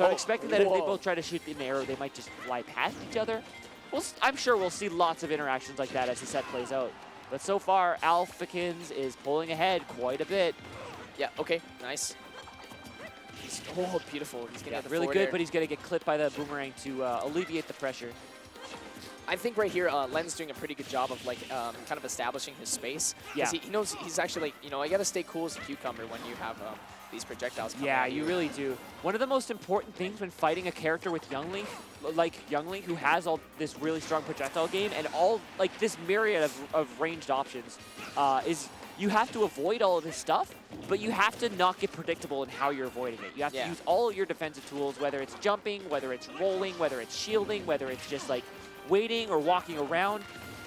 So I'm expecting that if they both try to shoot an arrow, they might just fly past each other. I'm sure we'll see lots of interactions like that as the set plays out. But so far, Alphicans is pulling ahead quite a bit. Yeah, okay, nice. Beautiful. He's gonna get the really forward good, air. but he's going to get clipped by the boomerang to alleviate the pressure. I think right here, Len's doing a pretty good job of like kind of establishing his space. Yeah. He knows he's actually like, you know, I got to stay cool as a cucumber when you have these projectiles coming Yeah, at you really do. One of the most important things when fighting a character with Young Link, like Young Link, who has all this really strong projectile game and all like this myriad of ranged options, is you have to avoid all of this stuff, but you have to not get predictable in how you're avoiding it. You have to use all of your defensive tools, whether it's jumping, whether it's rolling, whether it's shielding, whether it's just like waiting or walking around.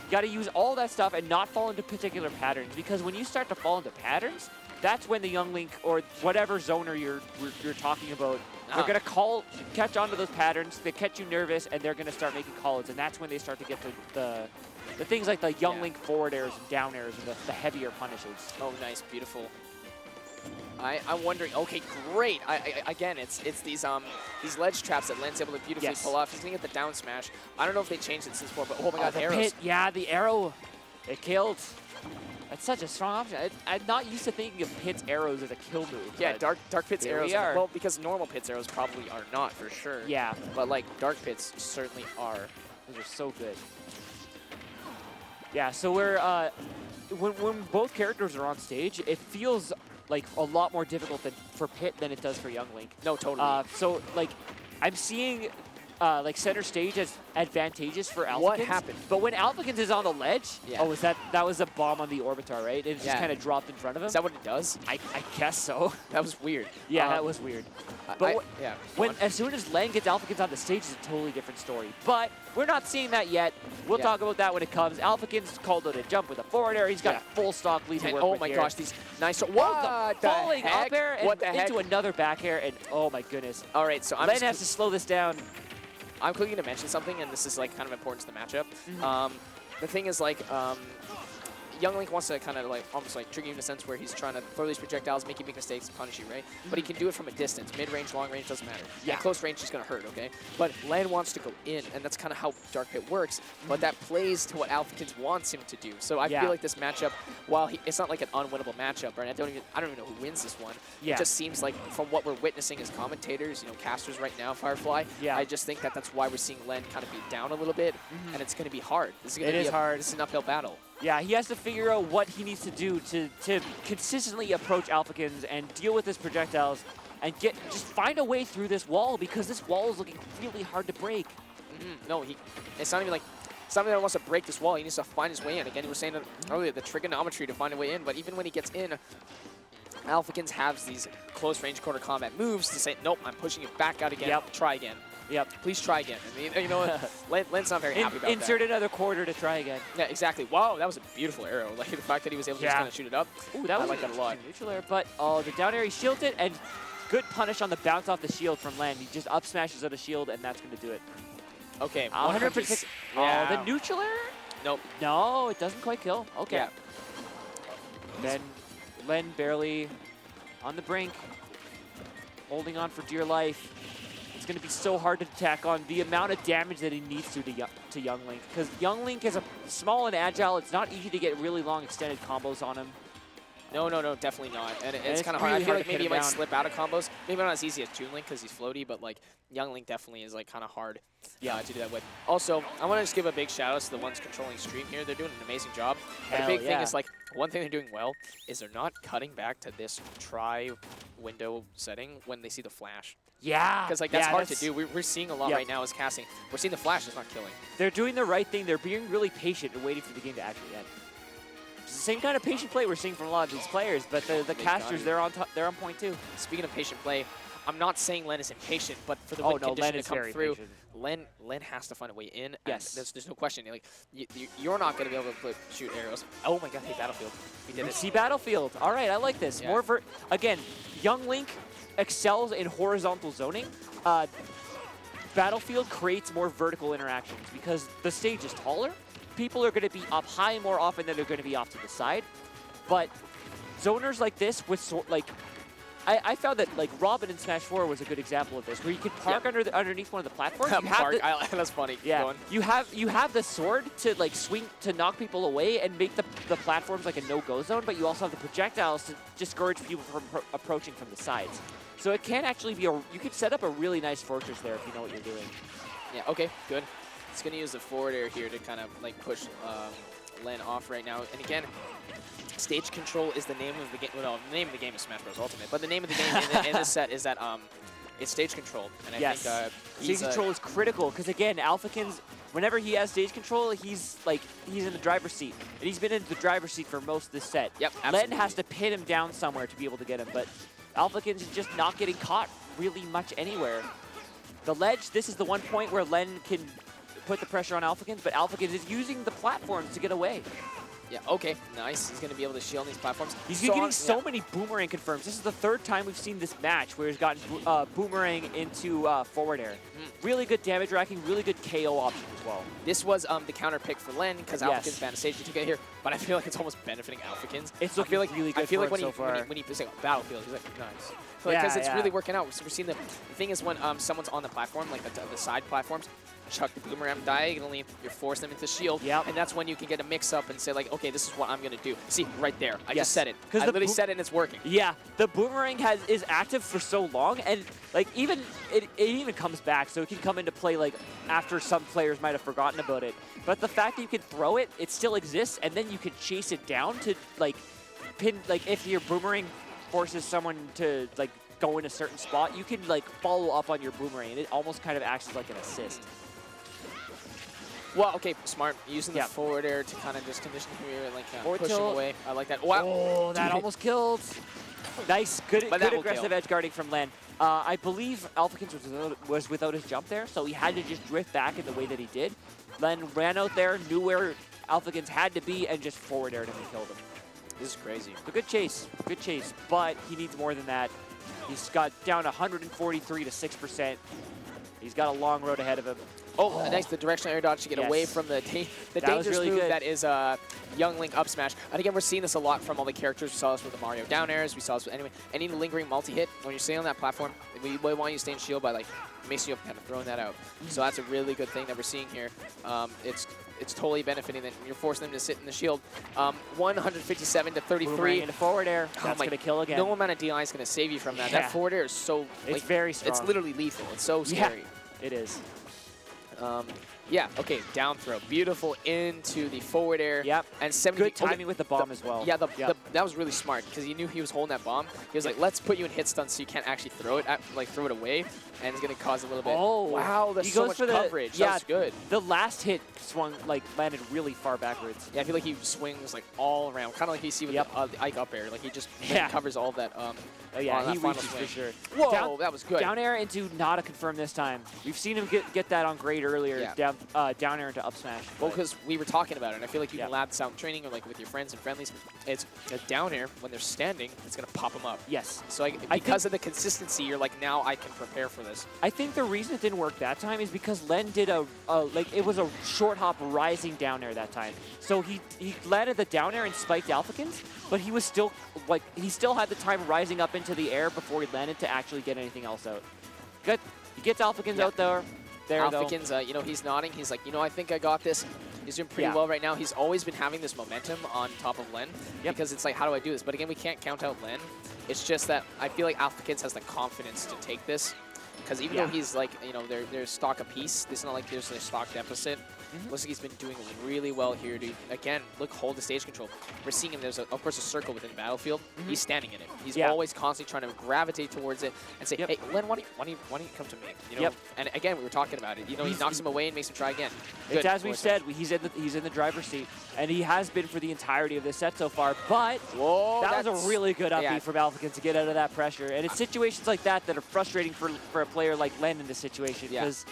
You got to use all that stuff and not fall into particular patterns, because when you start to fall into patterns, that's when the Young Link or whatever zoner you're talking about, they're going to catch onto those patterns, they catch you nervous, and they're going to start making call-outs, and that's when they start to get the things like the Young Link forward airs and down airs and the heavier punishes. Oh, nice, beautiful. I'm wondering. Okay, great. Again, it's these ledge traps that Len's able to beautifully pull off. He's gonna get the down smash. I don't know if they changed it since before, but oh my God, the arrows. Pit, yeah, the arrow, it killed. That's such a strong option. I'm not used to thinking of Pit's arrows as a kill move. Yeah, Dark Pit's arrows. Well, because normal Pit's arrows probably are not for sure. Yeah, but like Dark Pit's certainly are. Those are so good. Yeah, so we're when both characters are on stage, it feels like a lot more difficult for Pit than it does for Young Link. No, totally. So like, I'm seeing like center stage as advantageous for Alphicans. What happened? But when Alphicans is on the ledge, oh, that was a bomb on the Orbitar, right? It just kind of dropped in front of him. Is that what it does? I guess so. That was weird. Yeah, that was weird. But yeah. As soon as Len gets Alphicans on the stage, it's a totally different story. But we're not seeing that yet. We'll talk about that when it comes. Alphicans called out a jump with a forward air. He's got full stock lead to work with. Oh my here. gosh, these nice. What the falling heck? up air and what the heck? into another back air, and oh my goodness. All right, so Len has to slow this down. I'm quickly going to mention something, and this is like kind of important to the matchup. The thing is, like, Young Link wants to kind of like almost like trigger you in a sense where he's trying to throw these projectiles, make you make mistakes, punish you, right? But he can do it from a distance. Mid-range, long range, doesn't matter. Yeah. At close range, he's going to hurt, okay? But Len wants to go in, and that's kind of how Dark Pit works. But that plays to what Alphicans wants him to do. So I feel like this matchup, while it's not like an unwinnable matchup, right? I don't even know who wins this one. It just seems like from what we're witnessing as commentators, you know, casters right now, Firefly, I just think that that's why we're seeing Len kind of be down a little bit, and it's going to be hard. This is going to be hard. This is an uphill battle. Yeah, he has to figure out what he needs to do to consistently approach Alphicans and deal with his projectiles and just find a way through this wall, because this wall is looking really hard to break. No, it's not even like something that wants to break this wall. He needs to find his way in. Again, we were saying earlier, the trigonometry to find a way in, but even when he gets in, Alphicans have these close range quarter combat moves to say, nope, I'm pushing it back out again, try again. Yep. Please try again. I mean, you know what? Len's not very happy about Insert another quarter to try again. Yeah, exactly. Wow, that was a beautiful arrow. Like the fact that he was able to just kind of shoot it up. Ooh, that was like that a lot. Neutral air, but the down air, he shielded, and good punish on the bounce off the shield from Len. He just up smashes out a shield, and that's going to do it. Okay. 100%. Oh, the neutral air? Nope. No, it doesn't quite kill. Okay. Yeah. Then Len barely on the brink, holding on for dear life. It's going to be so hard to attack on the amount of damage that he needs to Young Link, because Young Link is small and agile. It's not easy to get really long extended combos on him. No, definitely not. And it's kind of hard. I feel like maybe he might slip out of combos. Maybe not as easy as Toon Link because he's floaty, but like Young Link definitely is like kind of hard to do that with. Also, I want to just give a big shout out to the ones controlling stream here. They're doing an amazing job. The big thing is like, one thing they're doing well is they're not cutting back to this window setting when they see the flash. Yeah. Because like that's hard to do. We're seeing a lot right now as casting. We're seeing the flash is not killing. They're doing the right thing. They're being really patient and waiting for the game to actually end. It's the same kind of patient play we're seeing from a lot of these players, but the casters, they're on point too. Speaking of patient play, I'm not saying Len is impatient, but for the win condition to come through, Len has to find a way in. Yes. There's no question. Like you're not going to be able to shoot arrows. Oh my God! Hey, Battlefield. We did it. See Battlefield. All right, I like this. Yeah. Again, Young Link excels in horizontal zoning. Battlefield creates more vertical interactions because the stage is taller. People are going to be up high more often than they're going to be off to the side. But zoners like this with I found that like Robin in Smash 4 was a good example of this, where you could park underneath one of the platforms. You have That's funny. yeah, you have the sword to like swing to knock people away and make the platforms like a no-go zone, but you also have the projectiles to discourage people from approaching from the sides. So it can actually be you could set up a really nice fortress there if you know what you're doing. Yeah. Okay. Good. It's gonna use the forward air here to kind of like push Len off right now, and again. Stage control is the name of the game. Well, the name of the game is Smash Bros. Ultimate, but the name of the game in this set is that it's stage control. And I think stage control is critical because again, Alphicans, whenever he has stage control, he's in the driver's seat, and he's been in the driver's seat for most of this set. Yep, Len has to pin him down somewhere to be able to get him, but Alphicans is just not getting caught really much anywhere. The ledge, this is the one point where Len can put the pressure on Alphicans, but Alphicans is using the platforms to get away. Yeah, okay, nice. He's going to be able to shield these platforms. He's getting so many boomerang confirms. This is the third time we've seen this match where he's gotten boomerang into forward air. Really good damage racking, really good KO option as well. This was the counter pick for Len because Alphicans banned stage to get here, but I feel like it's almost benefiting Alphicans. It's looking really good. I feel like when he plays like Battlefield, he's like, nice. Because it's really working out. So we're seeing the thing is when someone's on the platform, like the side platforms, chuck the boomerang diagonally, you force them into shield, and that's when you can get a mix-up and say, like, okay, this is what I'm going to do. See, right there. I just said it. I literally said it and it's working. Yeah, the boomerang is active for so long, and like even it even comes back, so it can come into play like after some players might have forgotten about it. But the fact that you can throw it, it still exists, and then you can chase it down to like pin, like if your boomerang forces someone to like go in a certain spot, you can like follow up on your boomerang, and it almost kind of acts as like an assist. Well, okay, smart. Using the forward air to kind of just condition him here and like push him away. I like that. Wow. Oh, that almost killed. Nice, good aggressive edge guarding from Len. I believe Alphicans was without his jump there, so he had to just drift back in the way that he did. Len ran out there, knew where Alphicans had to be, and just forward aired him and killed him. This is crazy. A good chase, but he needs more than that. He's got down 143 to 6%. He's got a long road ahead of him. Oh, nice, the directional air dodge to get away from the dangerous move that is Young Link up smash. And again, we're seeing this a lot from all the characters. We saw this with the Mario down airs. We saw this with any lingering multi-hit. When you're staying on that platform, we want you to stay in shield by like mixing you up and kind of throwing that out. So that's a really good thing that we're seeing here. It's totally benefiting that you're forcing them to sit in the shield. 157 to 33. Moving into forward air. That's going to kill again. No amount of DI is going to save you from that. That forward air is so... It's very strong. It's literally lethal. It's so scary. It is. Yeah, okay, down throw. Beautiful into the forward air. Yep. And 70. Good timing with the bomb as well. Yeah, that was really smart because he knew he was holding that bomb. He was like, let's put you in hit stun so you can't actually throw it, throw it away, and it's going to cause a little bit. Oh, wow, that's so much coverage. Yeah, that's good. The last hit landed really far backwards. Yeah, I feel like he swings like all around, kind of like you see with the Ike up air. Like he just covers all of that. Yeah, he reaches for sure. Whoa, that was good. Down air into not a confirm this time. We've seen him get that on grade earlier. Yeah. Down air into up smash. Well, because we were talking about it, and I feel like you can lab this out in training or like with your friends and friendlies. It's a down air when they're standing. It's gonna pop them up. Yes. So because of the consistency, you're like, now I can prepare for this. I think the reason it didn't work that time is because Len did it was a short hop rising down air that time. So he landed the down air and spiked Alphicans, but he was still he still had the time rising up into the air before he landed to actually get anything else out. Good. He gets Alphicans out there. Alphicans, he's nodding. He's like, I think I got this. He's doing pretty well right now. He's always been having this momentum on top of Len because it's like, how do I do this? But again, we can't count out Len. It's just that I feel like Alphicans has the confidence to take this because even though he's like, they're stock apiece, it's not like there's a stock deficit. Looks like he's been doing really well here to, again, hold the stage control. We're seeing him, there's, of course, a circle within Battlefield. He's standing in it. He's always constantly trying to gravitate towards it and say, hey, Len, why don't you come to me? And again, we were talking about it. He knocks him away and makes him try again. It's as we've said, he's in the driver's seat, and he has been for the entirety of this set so far, but that was a really good upbeat from Alphicans to get out of that pressure. And it's situations like that that are frustrating for a player like Len in this situation, because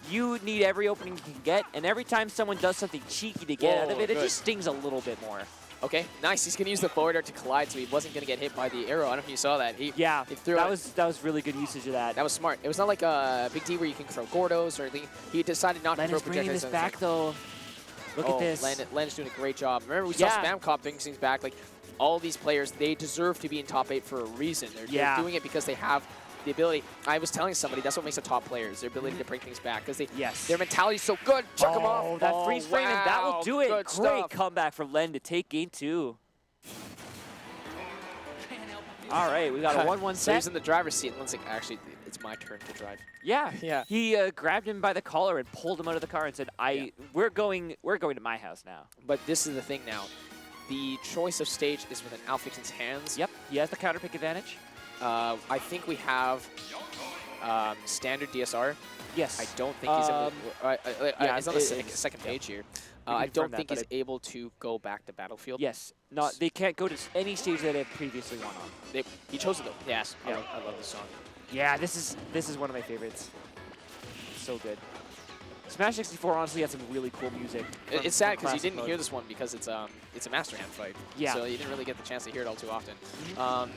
you need every opening you can get, and every time someone does something cheeky to get out of it, it just stings a little bit more. Okay, nice. He's going to use the forward air to collide, so he wasn't going to get hit by the arrow. I don't know if you saw that. He threw that was really good usage of that. That was smart. It was not like a Big D where you can throw Gordos or anything. He decided not to throw projectiles. Bringing this back, though. Look at this. Len's doing a great job. Remember, we saw Spam Cop bring things back. Like, all these players, they deserve to be in top 8 for a reason. They're doing it because they have the ability. I was telling somebody that's what makes a top player is their ability to bring things back because their mentality is so good. Chuck them off. That freeze frame, and that will do it. Good Great stuff. comeback from Len to take game 2. All right, we got a 1-1 So set. he's in the driver's seat, and Len's like, actually, it's my turn to drive. Yeah, Yeah. He grabbed him by the collar and pulled him out of the car and said, we're going to my house now." But this is the thing now. The choice of stage is within Alphicans' hands. Yep, he has the counter pick advantage. I think we have standard DSR. Yes. I don't think he's able to, it's on the second page here. I don't think he's able to go back to Battlefield. Yes. They can't go to any stage that they've previously won on. He chose it though. Yes. Yeah. I love this song. Yeah, this is one of my favorites. So good. Smash 64 honestly had some really cool music. It's sad because you didn't hear this one because it's a Master Hand fight. Yeah. So you didn't really get the chance to hear it all too often.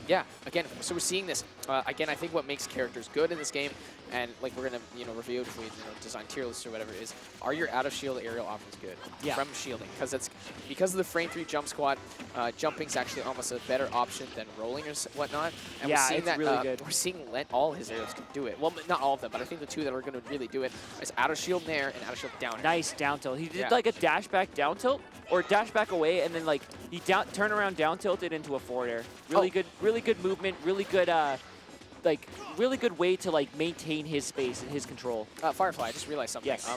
Yeah. Again, so we're seeing this. Again, I think what makes characters good in this game, and like we're gonna review if we design tier lists or whatever, is are your out of shield aerial options good from shielding? Because of the frame 3 jump squat, jumping's actually almost a better option than rolling or whatnot. And we're seeing that really good. we're seeing all his aerials can do it. Well, not all of them, but I think the 2 that are going to really do it is out of shield nair and out of shield down air. Nice down tilt. He did like a dash back down tilt or dash back away, and then like he turn around down tilted into a forward air. Really good movement. Really good really good way to like maintain his space and his control. Firefly, I just realized something. Yes.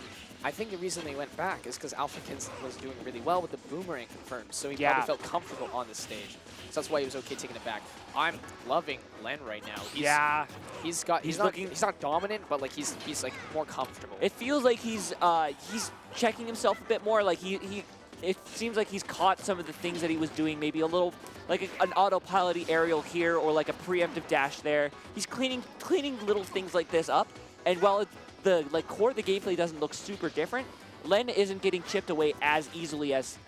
I think the reason they went back is because Alphicans was doing really well with the boomerang confirmed, so he probably felt comfortable on the stage. So that's why he was okay taking it back. I'm loving Len right now. He's not dominant, but like he's like more comfortable. It feels like he's checking himself a bit more. Like it seems like he's caught some of the things that he was doing, maybe a little like an autopilot aerial here or like a preemptive dash there. He's cleaning little things like this up, and while the core of the gameplay doesn't look super different, Len isn't getting chipped away as easily as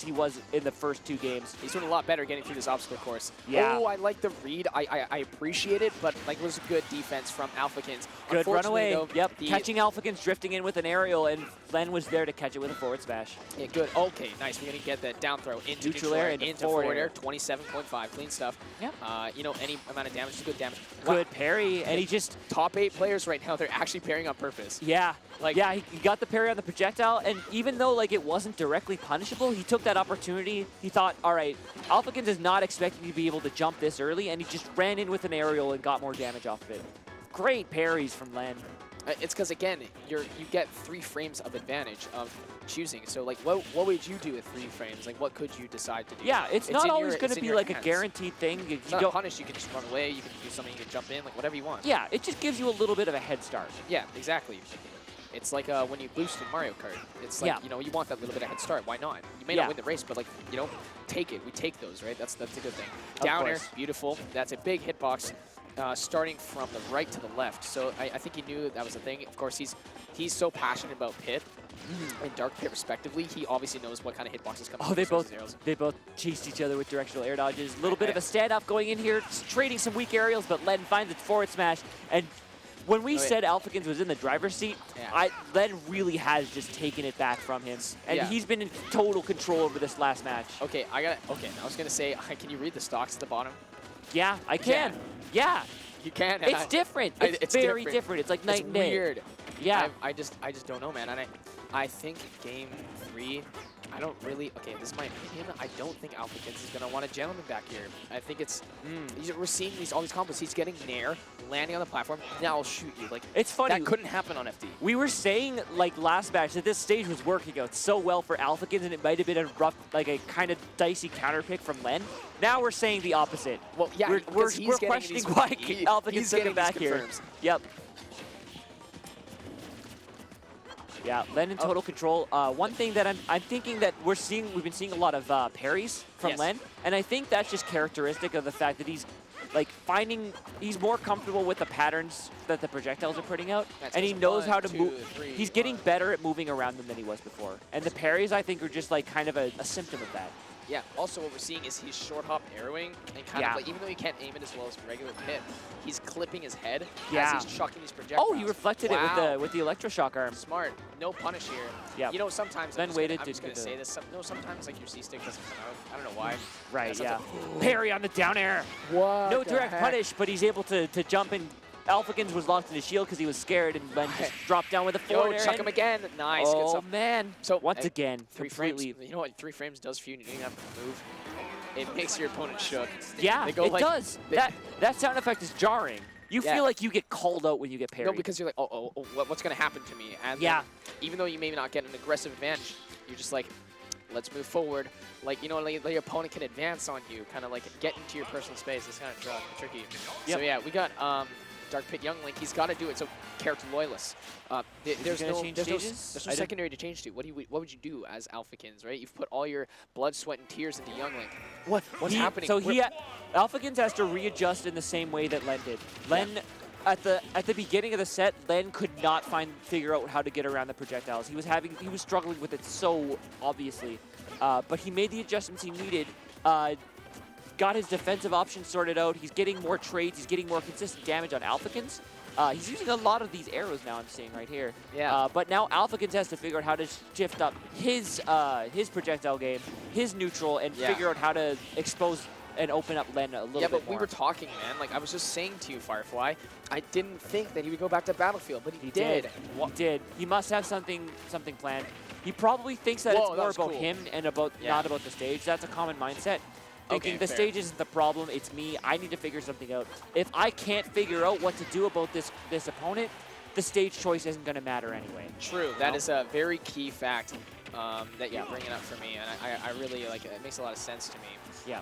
he was in the first 2 games. He's doing a lot better getting through this obstacle course. Yeah. Oh, I like the read. I appreciate it, but like it was good defense from Alphicans. Good runaway. Though, Catching Alphicans drifting in with an aerial, and Len was there to catch it with a forward smash. Yeah, good. Okay, nice. We're going to get that down throw into neutral air, into forward air. 27.5. Clean stuff. Yep. Any amount of damage is good damage. Good parry, and he just... Top 8 players right now, they're actually parrying on purpose. Yeah. He got the parry on the projectile, and even though like it wasn't directly punishable, he took that opportunity. He thought, all right, Alphicans is not expecting to be able to jump this early, and he just ran in with an aerial and got more damage off of it. Great parries from Len. It's because, again, you get 3 frames of advantage of choosing. So, like, what would you do with 3 frames? Like, what could you decide to do? Yeah, it's not always going to be like hands. a guaranteed thing. It's not punish. You can just run away. You can do something. You can jump in. Like, whatever you want. Yeah, it just gives you a little bit of a head start. Yeah, exactly. It's like when you boost in Mario Kart. It's like, you want that little bit of head start. Why not? You may not win the race, but, like, take it. We take those, right? That's a good thing. Down air, beautiful. That's a big hitbox. Starting from the right to the left. So I think he knew that was a thing. Of course, he's so passionate about Pit and Dark Pit respectively. He obviously knows what kind of hitboxes come. Oh, they both chased each other with directional air dodges. A little bit of a standoff going in here, trading some weak aerials, but Len finds its forward smash. And when we said Alphicans was in the driver's seat, Len really has just taken it back from him. And he's been in total control over this last match. Okay, I was going to say, can you read the stocks at the bottom? Yeah, I can. Yeah. You can. It's different. It's very different. It's like night and day. It's weird. Yeah. I just don't know, man. And I think game 3, I don't really, this is my opinion, I don't think Alphicans is going to want a gentleman back here. I think it's, we're seeing all these combos. He's getting nair, landing on the platform, now I'll shoot you. Like, it's funny. That couldn't happen on FD. We were saying, like, last match that this stage was working out so well for Alphicans, and it might have been a rough, like, a kind of dicey counter pick from Len. Now we're saying the opposite. Well, yeah, we're questioning why Alphicans took him back here. Yep. Yeah, Len in total control. One thing that I'm thinking that we've been seeing a lot of parries from Len, and I think that's just characteristic of the fact that he's he's more comfortable with the patterns that the projectiles are putting out, and he knows how to move. He's getting better at moving around them than he was before, and the parries I think are just like kind of a symptom of that. Yeah, also what we're seeing is he's short hop arrowing and kind of like, even though he can't aim it as well as regular Pip, he's clipping his head as he's chucking these projectiles. Oh, he reflected it with the electroshock arm. Smart. No punish here. Yeah. You know, sometimes Then I'm just gonna say this. Sometimes like your C stick doesn't come out. I don't know why. Right. Yeah. Parry on the down air. What? No direct punish, but he's able to jump in. Alphicans was locked in his shield because he was scared, and then just dropped down with a forward air. Chuck him again. Nice. Oh good stuff. Man. So once again, 3 completely. frames. You know what 3 frames does for you? You don't have to move. It makes your opponent shook. Yeah, it does. That sound effect is jarring. You feel like you get called out when you get parried. No, because you're like, oh, what's going to happen to me? And even though you may not get an aggressive advantage, you're just like, let's move forward. Like, you know, like your opponent can advance on you, kind of like get into your personal space. It's kind of tricky. Yep. So yeah, we got Dark Pit Young Link. He's got to do it. So character loyalists. There's no secondary to change to. What would you do as Alphicans, right? You've put all your blood, sweat, and tears into Young Link. What's happening? So Alphicans has to readjust in the same way that Len did. Len, at the beginning of the set, Len could not figure out how to get around the projectiles. He was struggling with it so obviously, but he made the adjustments he needed. Got his defensive options sorted out. He's getting more trades. He's getting more consistent damage on Alphicans. He's using a lot of these arrows now, I'm seeing right here. Yeah. But now Alphicans has to figure out how to shift up his projectile game, his neutral, and figure out how to expose and open up Len a little bit more. Yeah, but we were talking, man. Like, I was just saying to you, Firefly, I didn't think that he would go back to Battlefield, but he did. He did. He must have something planned. He probably thinks that it's more about him and not about the stage. That's a common mindset. Thinking the stage isn't the problem, it's me. I need to figure something out. If I can't figure out what to do about this opponent, the stage choice isn't going to matter anyway. True. That is a very key fact that you're bringing up for me, and I really like it. It makes a lot of sense to me. Yeah.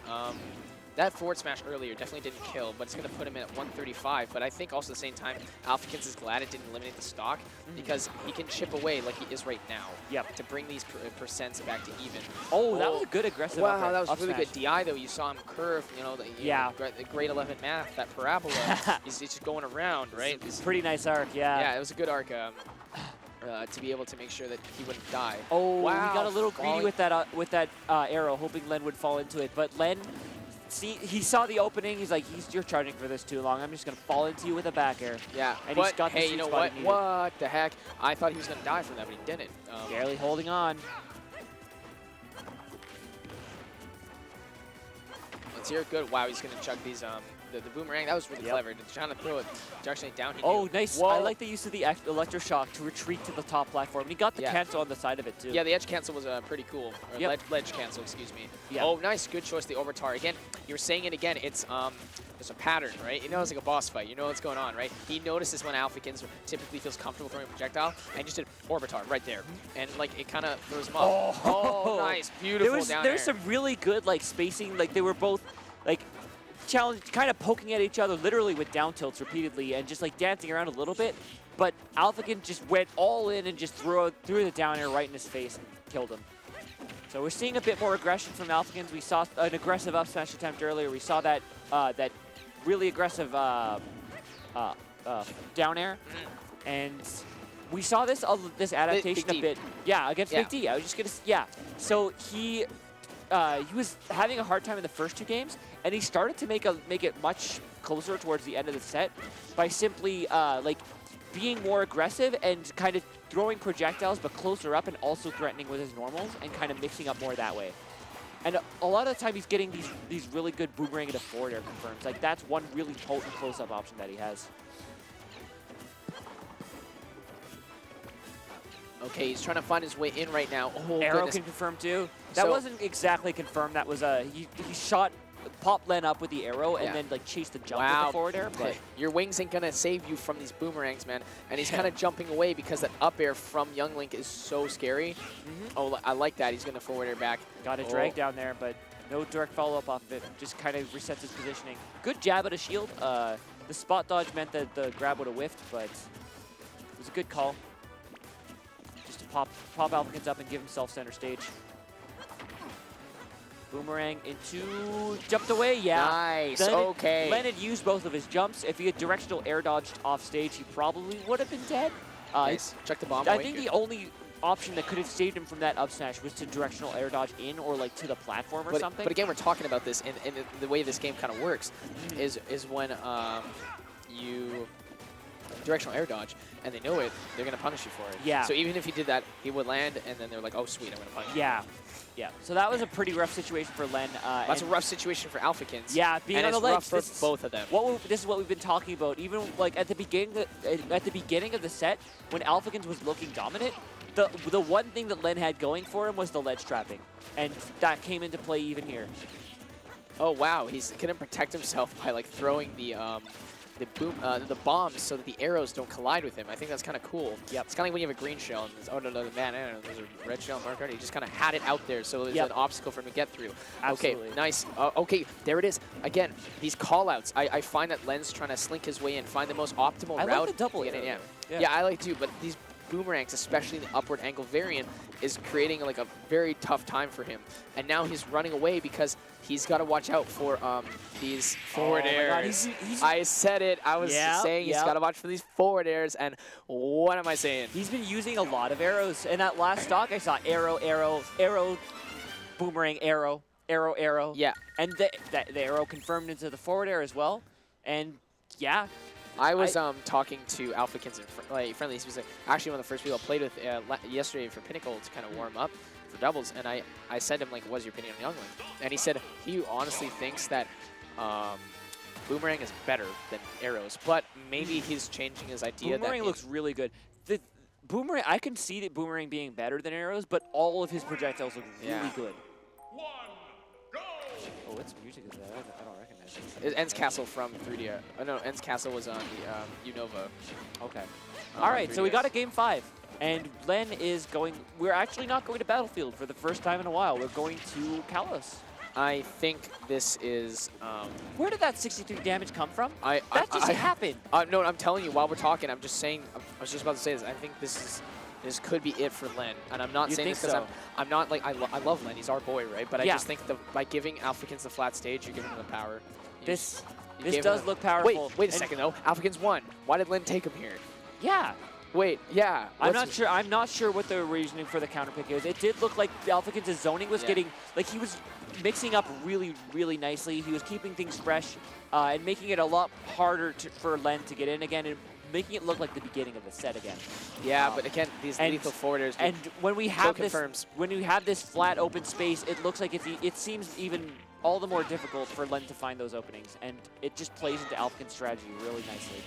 That forward smash earlier definitely didn't kill, but it's going to put him in at 135. But I think also at the same time, Alphicans is glad it didn't eliminate the stock because he can chip away like he is right now to bring these percents back to even. Oh, that was a good aggressive Wow, that was really good. DI, though, you saw him curve, you know, the grade 11 math, that parabola. he's just going around, right? It's pretty nice arc, yeah. Yeah, it was a good arc. To be able to make sure that he wouldn't die. Oh, wow, he got a little greedy with that arrow, hoping Len would fall into it. But Len, he saw the opening. He's like, you're charging for this too long. I'm just going to fall into you with a back air. Yeah, and but he's got hey, you know what? What the heck? I thought he was going to die from that, but he didn't. Barely holding on. Let's hear it good. Wow, he's going to chuck these the boomerang. That was really clever. Trying to throw it directionally down. Nice. Whoa. I like the use of the electroshock to retreat to the top platform. He got the cancel on the side of it, too. Yeah, the edge cancel was pretty cool. Or ledge cancel, excuse me. Yep. Oh, nice. Good choice, the Orbitar. Again, you were saying it again. It's there's a pattern, right? You know it's like a boss fight. You know what's going on, right? He notices when Alphicans typically feels comfortable throwing a projectile, and just did Orbitar right there. And, like, it kind of throws him off. Oh, nice. Beautiful down There's some really good, like, spacing. Like, they were both, like, kind of poking at each other literally with down tilts repeatedly and just like dancing around a little bit, but Alphican just went all in and just threw the down air right in his face and killed him. So we're seeing a bit more aggression from Alphicans. We saw an aggressive up smash attempt earlier. We saw that that really aggressive down air, and we saw this adaptation a bit. Yeah, against Big D. I was just gonna So he was having a hard time in the first 2 games, and he started to make it much closer towards the end of the set by simply like being more aggressive and kind of throwing projectiles but closer up and also threatening with his normals and kind of mixing up more that way. And a lot of the time he's getting these really good boomerang into forward air confirms. Like that's one really potent close-up option that he has. Okay, he's trying to find his way in right now. Oh, arrow can confirm too. That wasn't exactly confirmed. That was he shot, popped Len up with the arrow and then like chased the jump with the forward air. But your wings ain't gonna save you from these boomerangs, man. And he's kind of jumping away because that up air from Young Link is so scary. Oh, I like that. He's gonna forward air back. Got a drag down there, but no direct follow-up off of it. Just kind of resets his positioning. Good jab at a shield. The spot dodge meant that the grab would have whiffed, but it was a good call. Pop Alphicans up and give himself center stage. Boomerang into, jumped away, Nice, okay. Len had used both of his jumps. If he had directional air dodged off stage, he probably would have been dead. Nice, check the bomb. I think the only option that could have saved him from that up smash was to directional air dodge in or like to the platform or something. But again, we're talking about this, and the way this game kind of works is when you directional air dodge, and they know it, they're going to punish you for it. Yeah. So even if he did that, he would land, and then they're like, oh, sweet, I'm going to punish you. Yeah. Yeah. So that was a pretty rough situation for Len. That's a rough situation for Alphicans. Yeah, being on the ledge. Rough for both of them. This is what we've been talking about. Even like at the beginning of the set, when Alphicans was looking dominant, the one thing that Len had going for him was the ledge trapping, and that came into play even here. Oh wow, he's gonna protect himself by like throwing the bombs so that the arrows don't collide with him. I think that's kind of cool. Yep. It's kind of like when you have a green shell and oh no, man, there's a red shell marker. He just kind of had it out there so there's an obstacle for him to get through. Absolutely. Okay, nice. Okay, there it is. Again, these call-outs. I find that Len's trying to slink his way in, find the most optimal route. I like the double to get in. Yeah. Yeah, I like too, but these boomerangs, especially the upward angle variant, is creating like a very tough time for him. And now he's running away because he's got to watch out for these forward airs. I said it. I was saying he's got to watch for these forward airs. And what am I saying? He's been using a lot of arrows. In that last stock, I saw arrow, arrow, arrow, boomerang, arrow, arrow, arrow. Yeah. And the arrow confirmed into the forward air as well. And yeah. I was talking to Alphicans and friendlies. He was actually one of the first people I played with yesterday for Pinnacle to kind of warm up for doubles. And I said to him, like, what's your opinion on Youngling? And he said he honestly thinks that Boomerang is better than arrows, but maybe he's changing his idea. Boomerang looks really good. The Boomerang, I can see that Boomerang being better than arrows, but all of his projectiles look really good. Oh, what music is that? I don't recognize it. It's Ends Castle from 3D. Oh, no, Ends Castle was on the Unova. Okay. All right, so we got a game 5. And Len is going, we're actually not going to Battlefield for the first time in a while. We're going to Kalos. I think this is... Where did that 63 damage come from? That just happened. No, I'm telling you, while we're talking, I'm just saying, I was just about to say this, I think this could be it for Len. And I'm not saying this because I'm not like, I love Len, he's our boy, right? But I just think by giving Alphicans the flat stage, you're giving him the power. This does look powerful. Wait a second though, Alphicans won. Why did Len take him here? Yeah. Wait, yeah. I'm not sure what the reasoning for the counter pick is. It did look like Alphicans' zoning was getting, like he was mixing up really, really nicely. He was keeping things fresh and making it a lot harder for Len to get in again and making it look like the beginning of the set again. Yeah, but again, these lethal forwarders. And when we have this flat open space, it looks like it seems even all the more difficult for Len to find those openings, and it just plays into Alphicans' strategy really nicely.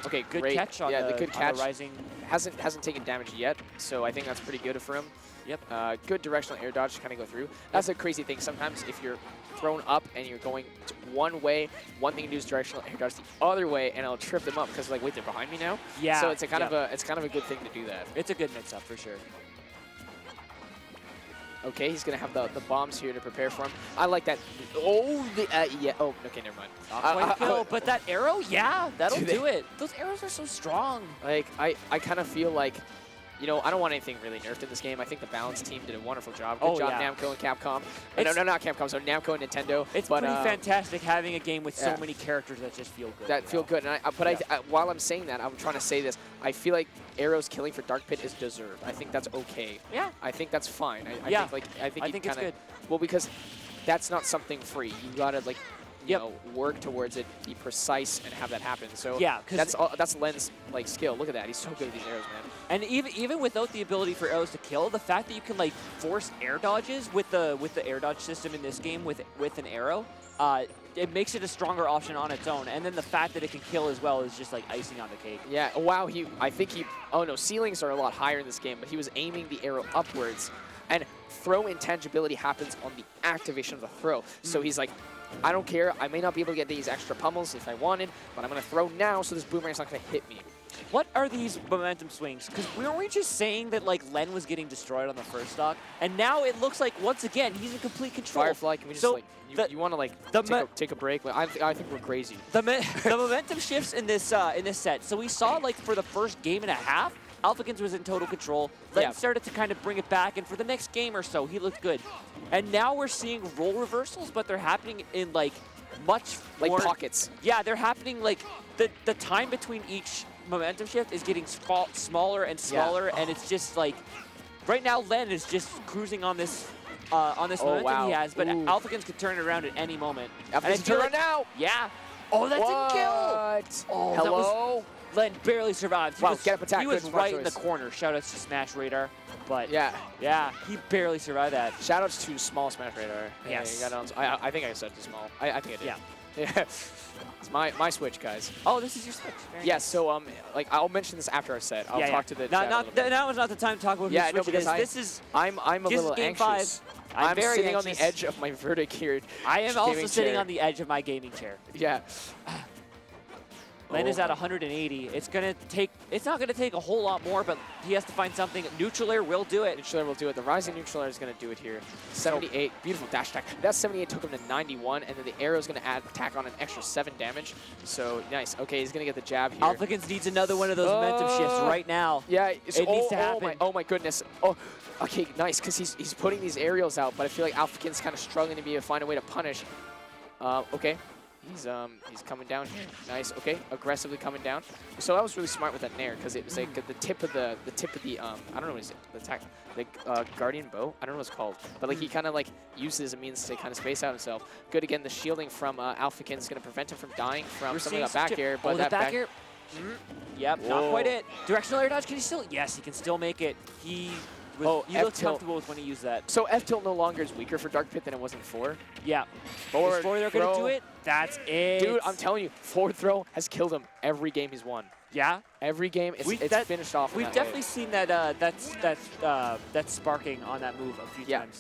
Okay, good great catch on the good catch. The rising. Hasn't taken damage yet, so I think that's pretty good for him. Yep. Good directional air dodge to kind of go through. That's a crazy thing. Sometimes if you're thrown up and you're going one way, one thing to do is directional air dodge the other way, and it'll trip them up because like, wait, they're behind me now. Yeah. So it's kind of a good thing to do that. It's a good mix up for sure. Okay, he's gonna have the bombs here to prepare for him. I like that. Oh, yeah. Oh, okay, never mind. Not quite a kill, but that arrow, yeah, that'll do it. Those arrows are so strong. Like, I kind of feel like, you know, I don't want anything really nerfed in this game. I think the balance team did a wonderful job. Good job, Namco and Capcom. No, not Capcom. So Namco and Nintendo. It's pretty fantastic having a game with so many characters that just feel good. That feel good. And while I'm saying that, I'm trying to say this. I feel like Arrow's killing for Dark Pit is deserved. I think that's okay. Yeah. I think that's fine. I think it's good. Well, because that's not something free. You gotta like. You know, work towards it, be precise, and have that happen. So that's Len's like skill. Look at that; he's so good at these arrows, man. And even without the ability for arrows to kill, the fact that you can like force air dodges with the air dodge system in this game with an arrow, it makes it a stronger option on its own. And then the fact that it can kill as well is just like icing on the cake. Yeah. Wow. I think he. Oh no, ceilings are a lot higher in this game, but he was aiming the arrow upwards, and throw intangibility happens on the activation of the throw. So he's like, I don't care. I may not be able to get these extra pummels if I wanted, but I'm going to throw now so this boomerang's not going to hit me. What are these momentum swings? Because weren't we just saying that like Len was getting destroyed on the first stock, and now it looks like once again he's in complete control. Firefly, can we just you want to like take a break? I think we're crazy. The momentum shifts in this set. So we saw like for the first game and a half, Alphicans was in total control. Len started to kind of bring it back, and for the next game or so, he looked good. And now we're seeing role reversals, but they're happening in like much like more, pockets. Yeah, they're happening like the time between each momentum shift is getting smaller and smaller, and it's just like, right now Len is just cruising on this momentum he has, but Alphicans could turn it around at any moment. Alphicans turn around now. Yeah. Oh, that's a kill. Oh, hello. Len barely survived. Wow, get up attack. He was right in the corner. Shoutouts to Smash Radar. But yeah, he barely survived that. Shoutouts to Small Smash Radar. Yes. Yeah, I think I said to Small. I think I did. Yeah. It's my Switch, guys. Oh, this is your Switch. Yeah, so like I'll mention this after our set. I'll talk to the chat a little bit. Now is not the time to talk about whose Switch it is. I'm a little anxious. I'm very sitting on the edge of my verdict here. I am also sitting on the edge of my gaming chair. Yeah. Len is at 180. It's not gonna take a whole lot more, but he has to find something. Neutral air will do it. Neutral air will do it. The rising neutral air is gonna do it here. 78, beautiful dash attack. That 78 took him to 91, and then the arrow is gonna attack on an extra 7 damage. So nice. Okay, he's gonna get the jab here. Alphicans needs another one of those momentum shifts right now. Yeah, it needs to happen. Oh my goodness. Oh, okay, nice, because he's putting these aerials out, but I feel like Alphicans kind of struggling to be able to find a way to punish. Okay. He's coming down here. Nice. Okay, aggressively coming down. So that was really smart with that nair because it was like the tip of the I don't know what is it, the attack, the guardian bow. I don't know what it's called, but like he kind of like uses a means to kind of space out himself. Good again. The shielding from Alphicans is going to prevent him from dying from some of that back air. But that back air. Yep, not quite it. Directional air dodge. Can he still? Yes, he can still make it. He looked comfortable with when he used that. So F tilt no longer is weaker for Dark Pit than it was in 4. Yeah. Forward they're going to do it. That's it. Dude, I'm telling you, forward throw has killed him every game he's won. Yeah. Every game it's finished off. We've definitely seen that. That's sparking on that move a few times.